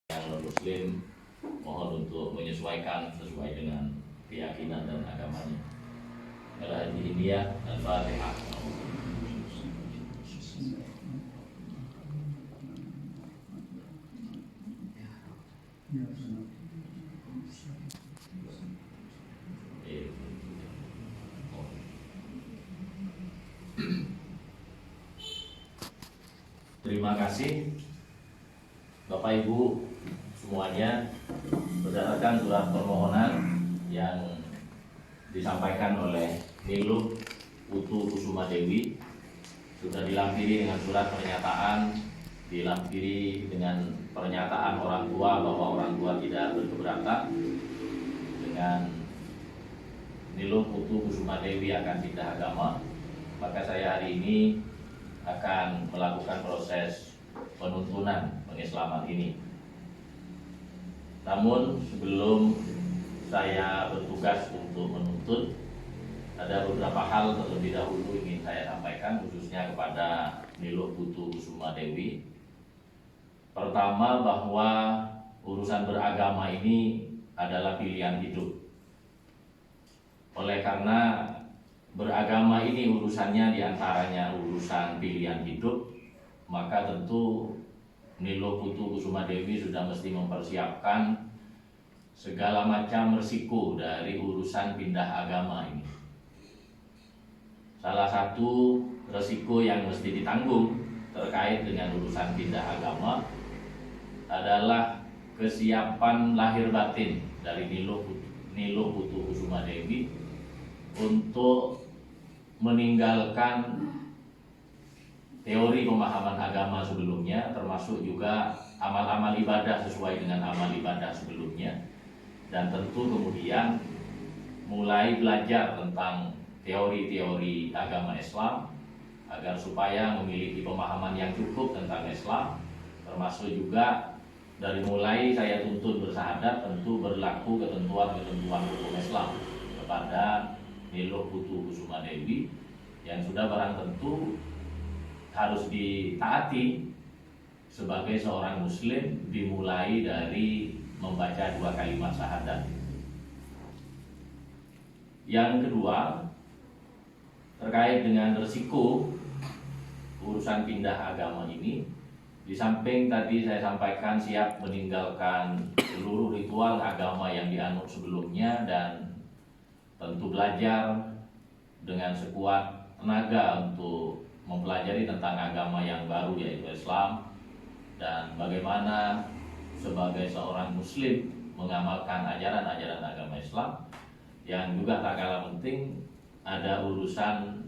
Yang non-muslim mohon untuk menyesuaikan sesuai dengan keyakinan dan agamanya. Al-Haji India Al-Fatihah. Terima kasih Bapak Ibu semuanya, berdasarkan surat permohonan yang disampaikan oleh Niluh Putu Kusuma Dewi sudah dilampiri dengan surat pernyataan, dilampiri dengan pernyataan orang tua bahwa orang tua tidak berkeberatan dengan Niluh Putu Kusuma Dewi akan pindah agama. Maka saya hari ini akan melakukan proses penuntunan pengislaman ini. Namun sebelum saya bertugas untuk menuntut, ada beberapa hal terlebih dahulu ingin saya sampaikan khususnya kepada Niluh Putu Kusuma Dewi. Pertama, bahwa urusan beragama ini adalah pilihan hidup. Oleh karena beragama ini urusannya diantaranya urusan pilihan hidup, maka tentu Niluh Putu Kusuma Dewi sudah mesti mempersiapkan segala macam resiko dari urusan pindah agama ini. Salah satu resiko yang mesti ditanggung terkait dengan urusan pindah agama adalah kesiapan lahir batin dari Niluh Putu Kusuma Dewi untuk meninggalkan teori pemahaman agama sebelumnya, termasuk juga amal-amal ibadah sesuai dengan amal ibadah sebelumnya, dan tentu kemudian mulai belajar tentang teori-teori agama Islam agar supaya memiliki pemahaman yang cukup tentang Islam, termasuk juga dari mulai saya tuntut bersahadat tentu berlaku ketentuan-ketentuan hukum Islam kepada Niluh Putu Kusuma Dewi yang sudah barang tentu harus ditaati sebagai seorang muslim, dimulai dari membaca 2 kalimat syahadat. Yang kedua, terkait dengan resiko urusan pindah agama ini, di samping tadi saya sampaikan siap meninggalkan seluruh ritual agama yang dianut sebelumnya dan tentu belajar dengan sekuat tenaga untuk mempelajari tentang agama yang baru yaitu Islam, dan bagaimana sebagai seorang muslim mengamalkan ajaran-ajaran agama Islam. Yang juga tak kalah penting, ada urusan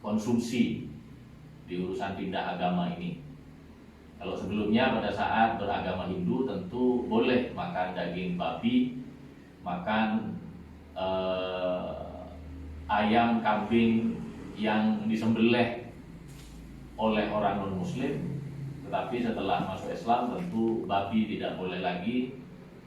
konsumsi di urusan pindah agama ini. Kalau sebelumnya pada saat beragama Hindu tentu boleh makan daging babi, makan ayam, kambing yang disembelih oleh orang non-muslim. Tetapi setelah masuk Islam tentu babi tidak boleh lagi.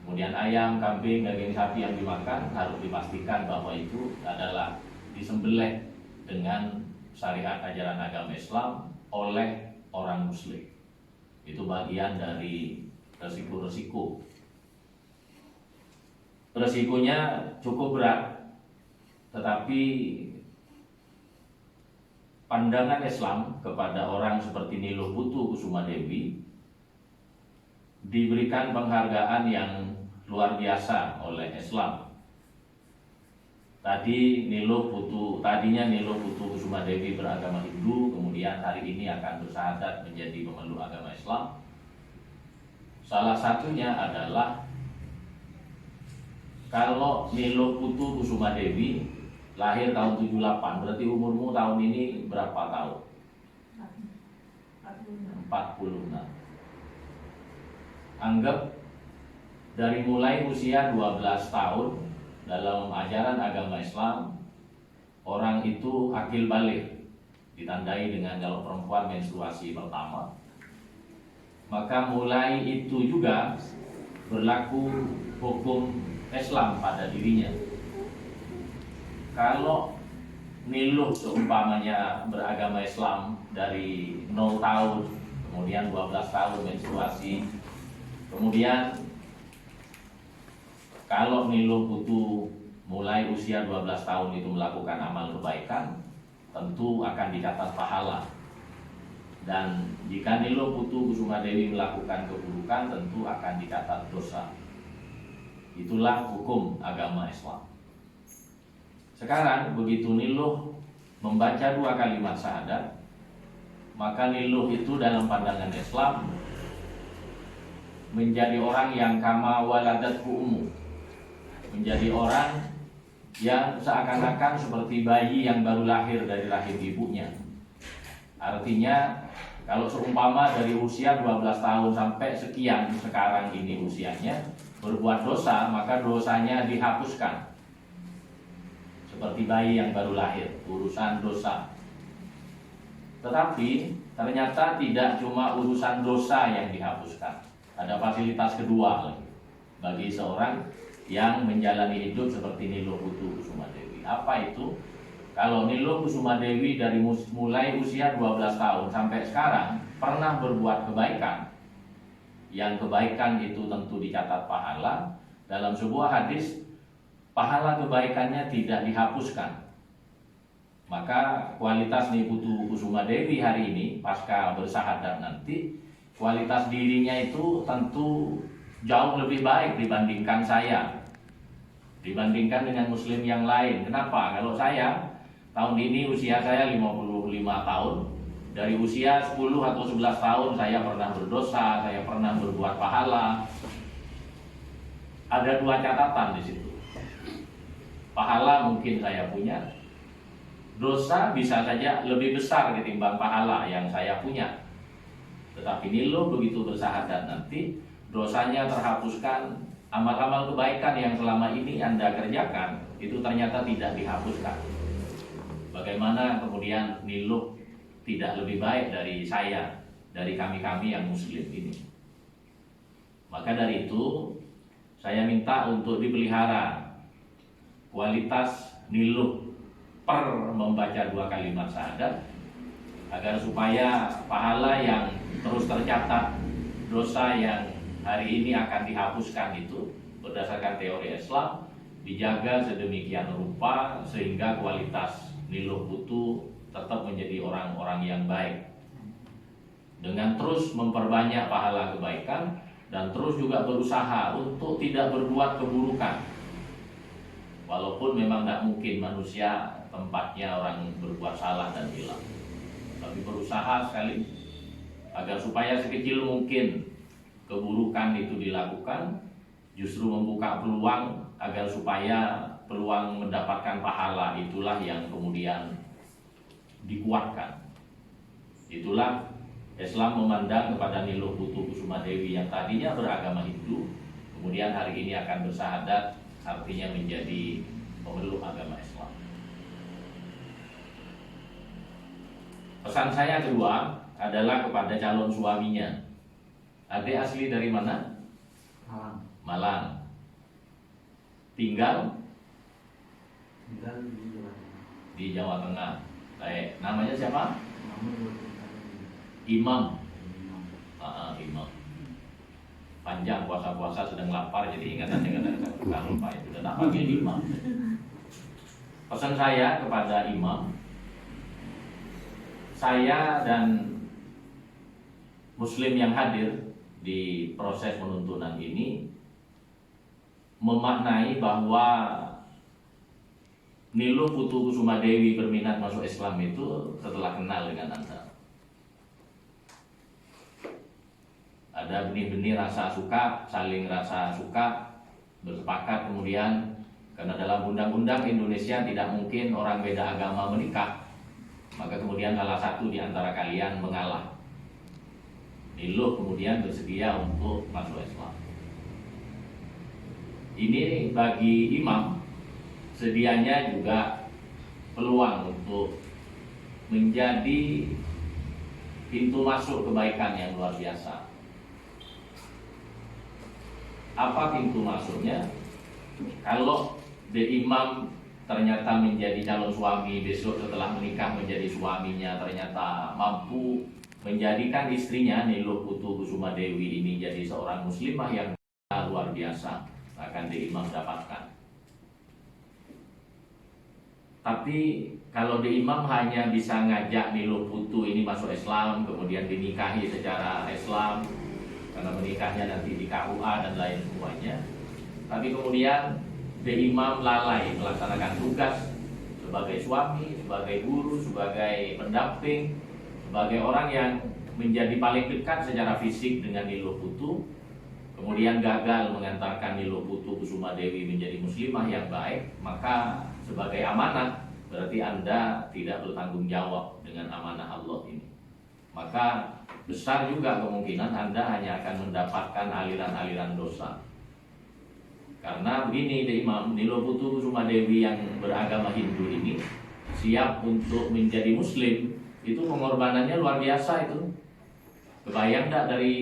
Kemudian ayam, kambing, daging sapi yang dimakan harus dipastikan bahwa itu adalah disembelih dengan syariat ajaran agama Islam oleh orang muslim. Itu bagian dari resiko-resiko. Resikonya cukup berat, tetapi pandangan Islam kepada orang seperti Niluh Putu Kusuma Dewi diberikan penghargaan yang luar biasa oleh Islam. Tadinya Niluh Putu Kusuma Dewi beragama Hindu, kemudian hari ini akan bersahadat menjadi pemeluk agama Islam. Salah satunya adalah kalau Niluh Putu Kusuma Dewi lahir tahun 78, berarti umurmu tahun ini berapa tahun? 46. Anggap dari mulai usia 12 tahun dalam ajaran agama Islam, orang itu akil baligh, ditandai dengan kalau perempuan menstruasi pertama. Maka mulai itu juga berlaku hukum Islam pada dirinya. Kalau Niluh seumpamanya beragama Islam dari 0 tahun, kemudian 12 tahun menstruasi, Kemudian kalau Niluh Putu mulai usia 12 tahun itu melakukan amal kebaikan, tentu akan dicatat pahala. Dan jika Niluh Putu Kusumadewi melakukan keburukan, tentu akan dicatat dosa. Itulah hukum agama Islam. Sekarang begitu Niluh membaca 2 kalimat syahadat, maka Niluh itu dalam pandangan Islam menjadi orang yang kama waladathu ummu, menjadi orang yang seakan-akan seperti bayi yang baru lahir dari rahim ibunya. Artinya kalau seumpama dari usia 12 tahun sampai sekian sekarang ini usianya berbuat dosa, maka dosanya dihapuskan. Seperti bayi yang baru lahir, urusan dosa. Tetapi ternyata tidak cuma urusan dosa yang dihapuskan. Ada fasilitas kedua lagi bagi seorang yang menjalani hidup seperti Niluh Putu Kusumadewi. Apa itu? Kalau Niluh Kusumadewi dari mulai usia 12 tahun sampai sekarang pernah berbuat kebaikan, yang kebaikan itu tentu dicatat pahala. Dalam sebuah hadis, pahala kebaikannya tidak dihapuskan. Maka kualitas Niluh Putu Kusumadewi hari ini pasca bersahadat nanti, kualitas dirinya itu tentu jauh lebih baik dibandingkan saya, dibandingkan dengan muslim yang lain. Kenapa? Kalau saya tahun ini usia saya 55 tahun, dari usia 10 atau 11 tahun saya pernah berdosa, saya pernah berbuat pahala. Ada 2 catatan di situ. Pahala mungkin saya punya, dosa bisa saja lebih besar ketimbang pahala yang saya punya. Tetapi Niluh begitu bersahadat nanti, dosanya terhapuskan, amal-amal kebaikan yang selama ini Anda kerjakan itu ternyata tidak dihapuskan. Bagaimana kemudian Niluh tidak lebih baik dari saya, dari kami-kami yang muslim ini? Maka dari itu saya minta untuk dipelihara kualitas Niluh per membaca 2 kalimat syahadat, agar supaya pahala yang terus tercatat, dosa yang hari ini akan dihapuskan itu berdasarkan teori Islam dijaga sedemikian rupa sehingga kualitas Niluh Putu tetap menjadi orang-orang yang baik, dengan terus memperbanyak pahala kebaikan dan terus juga berusaha untuk tidak berbuat keburukan. Walaupun memang tidak mungkin manusia tempatnya orang berbuat salah dan hilang, tapi berusaha sekali agar supaya sekecil mungkin keburukan itu dilakukan, justru membuka peluang agar supaya peluang mendapatkan pahala itulah yang kemudian dikuatkan. Itulah Islam memandang kepada Niluh Putu Kusumadewi yang tadinya beragama Hindu, kemudian hari ini akan bersahadat, artinya menjadi pemeluk agama Islam. Pesan saya kedua adalah kepada calon suaminya. Adik asli dari mana? Malang. Malang. Tinggal di Jawa Tengah. di Jawa Tengah. Baik, namanya siapa? Namun Imam. Imam. Imam. Panjang puasa-puasa sedang lapar, jadi ingatan-ingatan saya lupa itu. Dan tak panggil Imam. Pesan saya kepada Imam, saya dan muslim yang hadir di proses penuntunan ini memaknai bahwa Niluh Putu Kusumadewi berminat masuk Islam itu setelah kenal dengan Anda. Ada benih-benih rasa suka, saling rasa suka, bersepakat kemudian, karena dalam undang-undang Indonesia tidak mungkin orang beda agama menikah, maka kemudian salah satu di antara kalian mengalah. Niluh kemudian bersedia untuk masuk Islam. Ini bagi imam sedianya juga peluang untuk menjadi pintu masuk kebaikan yang luar biasa. Apa pintu masuknya? Kalau di imam ternyata menjadi calon suami, besok setelah menikah menjadi suaminya ternyata mampu menjadikan istrinya Nilo Putu Kusuma Dewi ini jadi seorang muslimah yang luar biasa akan Imam dapatkan. Tapi kalau Imam hanya bisa ngajak Nilo Putu ini masuk Islam, kemudian dinikahi secara Islam, karena menikahnya nanti di KUA dan lain semuanya. Tapi kemudian Imam lalai melaksanakan tugas sebagai suami, sebagai guru, sebagai pendamping, sebagai orang yang menjadi paling dekat secara fisik dengan Nilo Putu, kemudian gagal mengantarkan Nilo Putu Kusuma Dewi menjadi muslimah yang baik, maka sebagai amanah berarti Anda tidak bertanggung jawab dengan amanah Allah ini. Maka besar juga kemungkinan Anda hanya akan mendapatkan aliran-aliran dosa. Karena begini, Imam Nilo Putu Kusuma Dewi yang beragama Hindu ini siap untuk menjadi muslim, itu pengorbanannya luar biasa itu. Kebayang enggak, dari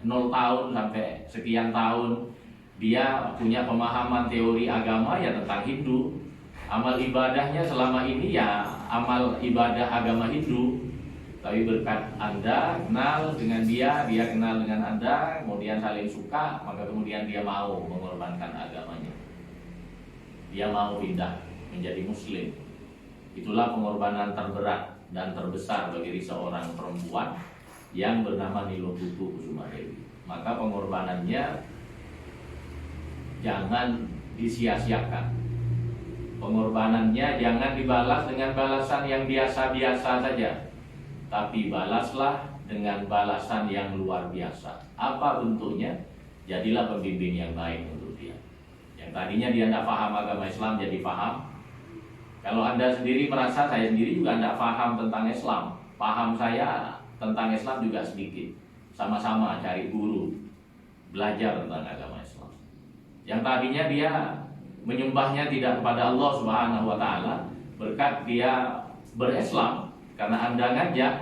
0 tahun sampai sekian tahun dia punya pemahaman teori agama ya tentang Hindu. Amal ibadahnya selama ini ya amal ibadah agama Hindu. Tapi berkat Anda kenal dengan dia kenal dengan Anda, kemudian saling suka, maka kemudian dia mau mengorbankan agamanya. Dia mau pindah menjadi muslim. Itulah pengorbanan terberat dan terbesar bagi seorang perempuan yang bernama Nilo Putu Kusuma Dewi. Maka pengorbanannya jangan disia-siakan. Pengorbanannya jangan dibalas dengan balasan yang biasa-biasa saja, tapi balaslah dengan balasan yang luar biasa. Apa bentuknya? Jadilah pembimbing yang baik untuk dia. Yang tadinya dia tidak paham agama Islam jadi paham. Kalau Anda sendiri merasa saya sendiri juga tidak paham tentang Islam, paham saya tentang Islam juga sedikit. Sama-sama cari guru, belajar tentang agama Islam. Yang tadinya dia menyembahnya tidak kepada Allah Subhanahu wa taala, berkat dia berislam karena Anda ngajak,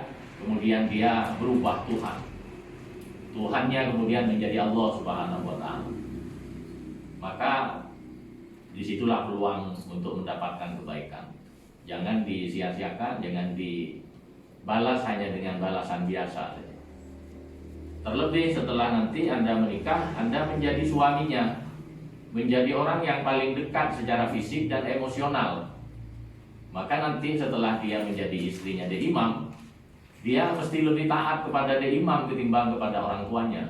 kemudian dia berubah Tuhan. Tuhannya kemudian menjadi Allah Subhanahu wa taala. Maka disitulah peluang untuk mendapatkan kebaikan. Jangan disia-siakan, jangan dibalas hanya dengan balasan biasa. Terlebih setelah nanti Anda menikah, Anda menjadi suaminya, menjadi orang yang paling dekat secara fisik dan emosional. Maka nanti setelah dia menjadi istrinya Imam, dia mesti lebih taat kepada Imam ketimbang kepada orang tuanya.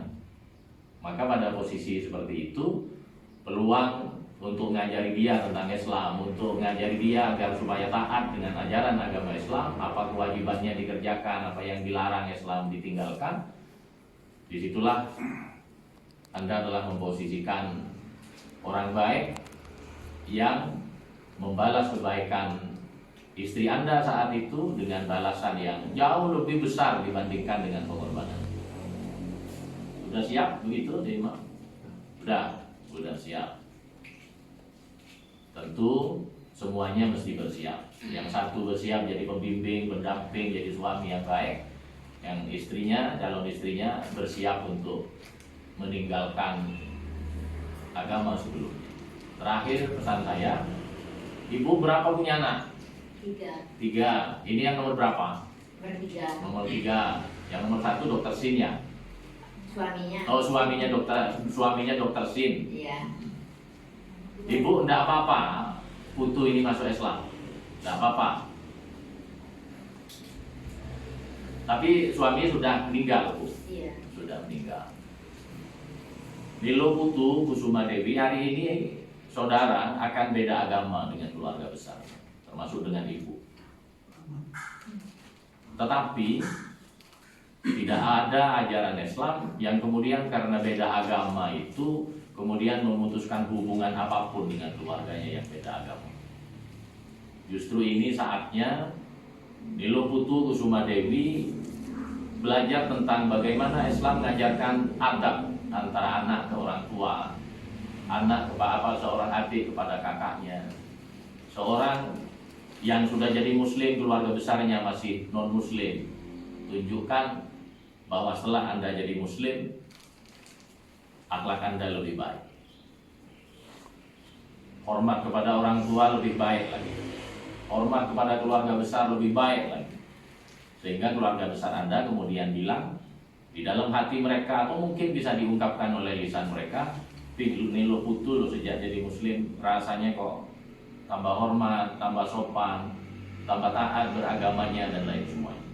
Maka pada posisi seperti itu, peluang untuk ngajari dia tentang Islam, untuk ngajari dia agar supaya taat dengan ajaran agama Islam, apa kewajibannya dikerjakan, apa yang dilarang Islam ditinggalkan. Disitulah Anda telah memposisikan orang baik yang membalas kebaikan istri Anda saat itu dengan balasan yang jauh lebih besar dibandingkan dengan pengorbanan. Sudah siap begitu, Imam? Sudah siap. Tentu semuanya mesti bersiap. Yang satu bersiap jadi pembimbing, pendamping, jadi suami yang baik. Yang istrinya, calon istrinya bersiap untuk meninggalkan agama sebelumnya. Terakhir pesan saya, Ibu berapa punya anak? 3. Ini yang nomor berapa? Nomor 3. Yang nomor 1 dokter Sin ya? Suaminya. Oh, suaminya dokter Sin. Iya. Ibu enggak apa-apa Putu ini masuk Islam, enggak apa-apa. Tapi suami sudah meninggal, Bu. Iya. Sudah meninggal. Nilo Putu Kusuma Dewi hari ini saudara akan beda agama dengan keluarga besar, termasuk dengan ibu. Tetapi tidak ada ajaran Islam yang kemudian karena beda agama itu kemudian memutuskan hubungan apapun dengan keluarganya yang beda agama. Justru ini saatnya Nilo Putu Kusuma Dewi belajar tentang bagaimana Islam mengajarkan adab antara anak ke orang tua, anak kepada seorang adik kepada kakaknya, seorang yang sudah jadi muslim keluarga besarnya masih non muslim. Tunjukkan bahwa setelah Anda jadi muslim, akhlak Anda lebih baik, hormat kepada orang tua lebih baik lagi, hormat kepada keluarga besar lebih baik lagi. Sehingga keluarga besar Anda kemudian bilang di dalam hati mereka, atau mungkin bisa diungkapkan oleh lisan mereka, ini lo putu lo sejak jadi muslim rasanya kok tambah hormat, tambah sopan, tambah taat beragamanya dan lain semuanya.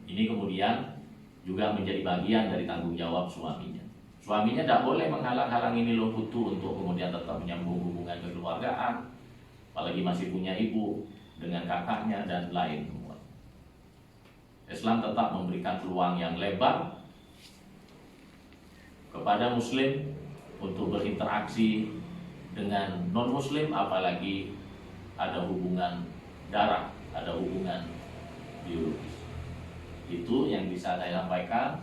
Ini kemudian juga menjadi bagian dari tanggung jawab suaminya. Suaminya tidak boleh menghalang-halangi Nilo Putu untuk kemudian tetap menyambung hubungan kekeluargaan, apalagi masih punya ibu dengan kakaknya dan lain semua. Islam tetap memberikan peluang yang lebar kepada muslim untuk berinteraksi dengan non-muslim, apalagi ada hubungan darah, ada hubungan biologis. Itu yang bisa saya sampaikan.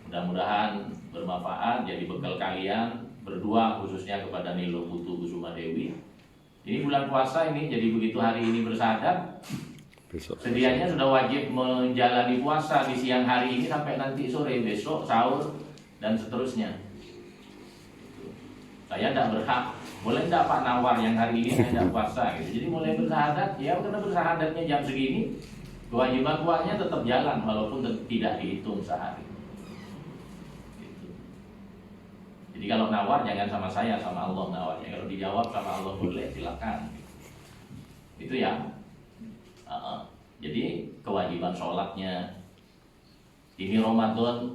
Mudah-mudahan bermanfaat, jadi bekal kalian berdua, khususnya kepada Nilo Putu Kusuma Dewi. Ini bulan puasa ini, jadi begitu hari ini bersahadat, sedianya sudah wajib menjalani puasa di siang hari ini sampai nanti sore, besok sahur dan seterusnya. Saya tidak berhak, boleh tidak Pak nawar yang hari ini saya tidak puasa gitu. Jadi mulai bersahadat, ya karena bersahadatnya jam segini, kewajiban puasanya tetap jalan walaupun tidak dihitung sehari. Gitu. Jadi kalau nawar jangan sama saya, sama Allah nawarnya. Kalau dijawab sama Allah boleh, silakan. Itu ya. Jadi kewajiban sholatnya, ini Ramadan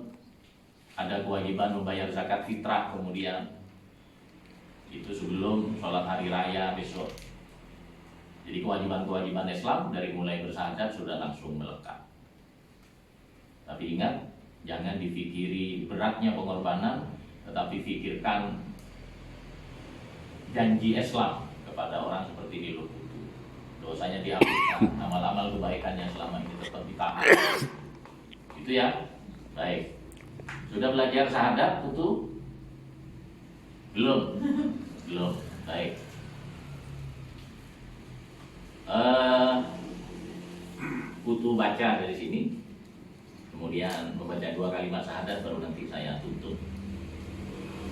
ada kewajiban membayar zakat fitrah, kemudian itu sebelum sholat hari raya besok. Jadi kewajiban-kewajiban Islam dari mulai bersahadat sudah langsung melekat. Tapi ingat, jangan difikiri beratnya pengorbanan, tetapi fikirkan janji Islam kepada orang seperti Nilo Putu. Dosanya dihapuskan, amal-amal kebaikannya selama ini tetap ditahan. Itu ya. Baik. Sudah belajar syahadat Putu? Belum? Belum. Baik. Putu baca dari sini, kemudian membaca 2 kalimat syahadat, baru nanti saya tutup.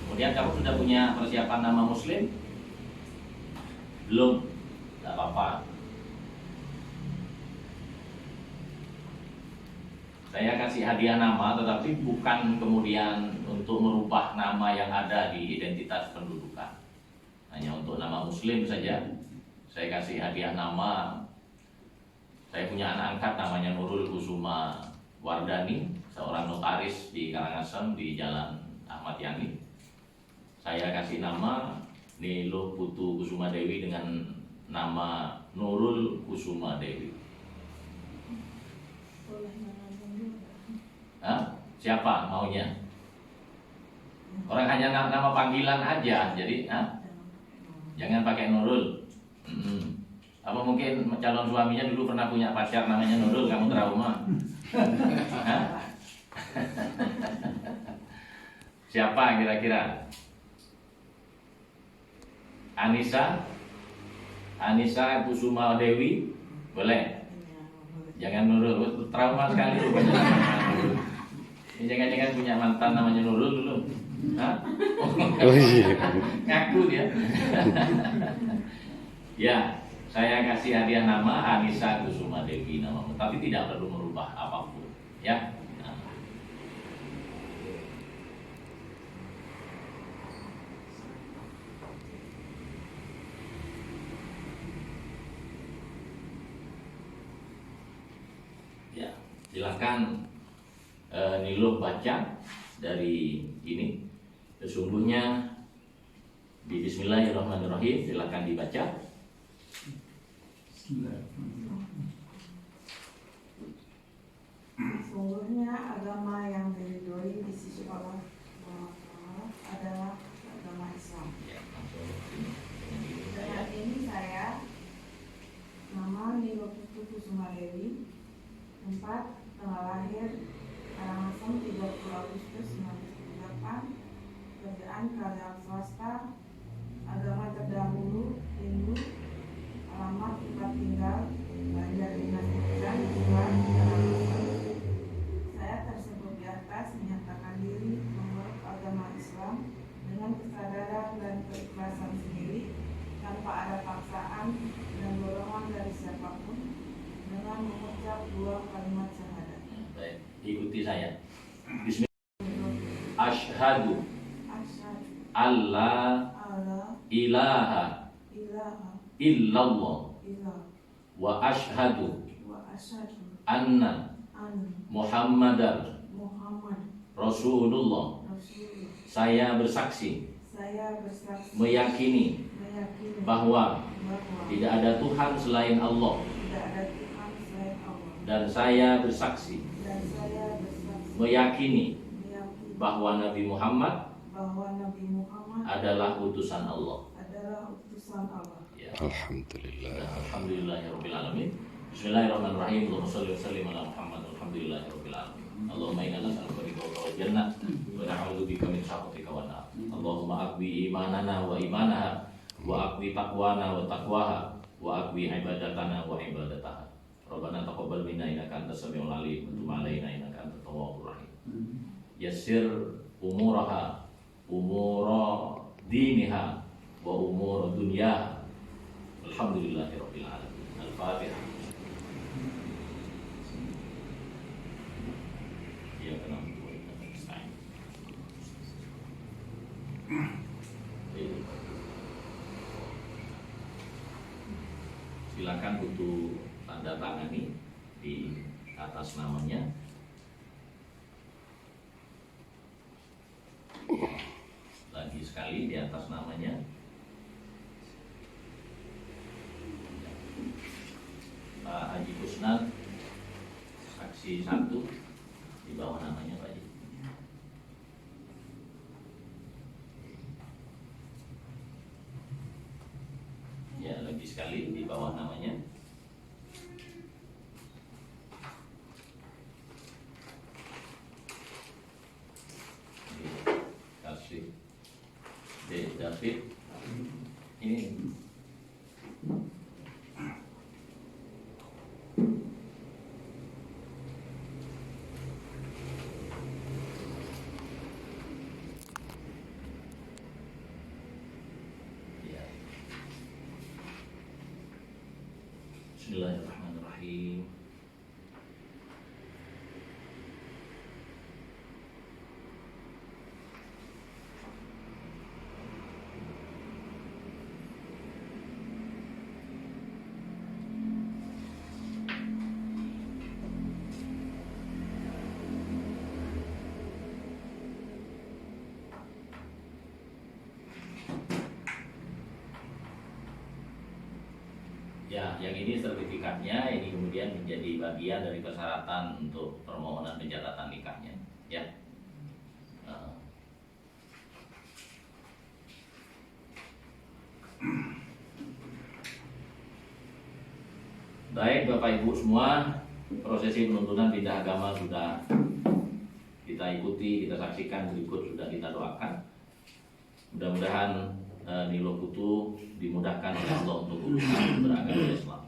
Kemudian kamu sudah punya persiapan nama muslim? Belum? Tidak apa-apa. Saya kasih hadiah nama, tetapi bukan kemudian untuk merubah nama yang ada di identitas pendudukan. Hanya untuk nama muslim saja. Saya kasih hadiah nama. Saya punya anak angkat namanya Nurul Kusuma Wardani, seorang notaris di Karangasem di Jalan Ahmad Yani. Saya kasih nama Nilo Putu Kusuma Dewi dengan nama Nurul Kusuma Dewi. Siapa maunya? Orang hanya nama panggilan aja, jadi jangan pakai Nurul. Apa mungkin calon suaminya dulu pernah punya pacar namanya Nurul, kamu trauma? Siapa kira-kira? Anissa Kusuma Dewi, boleh? Jangan Nurul, trauma sekali. Jangan-jangan punya mantan namanya Nurul dulu. Oh iya. Ngaku dia. Ya, saya kasih hadiah nama Anissa Kusuma Dewi namamu, tapi tidak perlu merubah apapun, ya. Ya, silakan Nilo baca dari ini. Sesungguhnya di Bismillahirrahmanirrahim, silakan dibaca. Sesungguhnya agama yang diridhoi di sisi Allah adalah agama Islam. Ya, langsung ini. Dengan ini saya, nama Nilo Putu Kusuma Dewi, 4 tanggal lahir Karangasem 30 Agustus 1978, kerjaan karyawan swasta, agama terdahulu Hindu, alamat tempat tinggal Banjar Dinas Ikan, Tuhan, Karangasem. Saya tersebut di atas menyatakan diri memeluk agama Islam dengan kesadaran dan keikhlasan sendiri, tanpa ada paksaan dan dorongan dari siapapun, dengan mengucap 2 kalimat syahadat. Baik, ikuti saya. Bismillah. Asyhadu Asyhadu alla alla ilaha ilaha illallah illallah wa asyhadu wa asyhadu anna anna Muhammadar Muhammad Rasulullah. Rasulullah. Saya bersaksi, Saya bersaksi meyakini meyakini bahwa bahwa tidak ada Tuhan selain Allah, tidak ada Tuhan selain Allah, dan saya bersaksi dan saya bersaksi meyakini meyakini bahwa Nabi Muhammad bahwa Nabi Muhammad adalah utusan Allah. adalah utusan Allah. Ya. Alhamdulillah. Alhamdulillahirabbil alamin. Bismillahirrahmanirrahim. Allahumma shalli wa sallim ala Muhammad. Alhamdulillahirabbil alamin. Allahumma inna nas'aluka ridhaka wal jannah wa na'udzubika min sakhatika wan nar. Allahumma aqwi imanana wa imanaha wa aqwi taqwana wa taqwaha wa aqwi ibadatana wa ibadataha. Rabbana taqabbal minna innaka antas samiul alim wa tub alaina innaka antat tawwabur rahim. Yassir umuraha umura diniha wa umur dunya. Alhamdulillahirabbil alamin. Al-Fatihah. Ya kana silakan butuh tanda tangani di atas namanya. Lagi sekali di atas namanya. Pak Haji Kusnat, saksi 1 di bawah namanya Pak Haji. Ya, lagi sekali di bawah namanya. Kasih David. Ini ya. Bismillahirrahmanirrahim. Ya, yang ini sertifikatnya, ini kemudian menjadi bagian dari persyaratan untuk permohonan pencatatan nikahnya. Ya. Baik Bapak Ibu semua, prosesi penuntunan pindah agama sudah kita ikuti, kita saksikan, berikut sudah kita doakan. Mudah-mudahan Nilo Putu dimudahkan oleh Allah untuk urusan beragama Islam.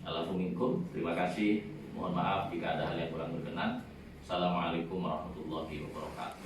Alhamdulillah, terima kasih. Mohon maaf jika ada hal yang kurang berkenan. Assalamualaikum warahmatullahi wabarakatuh.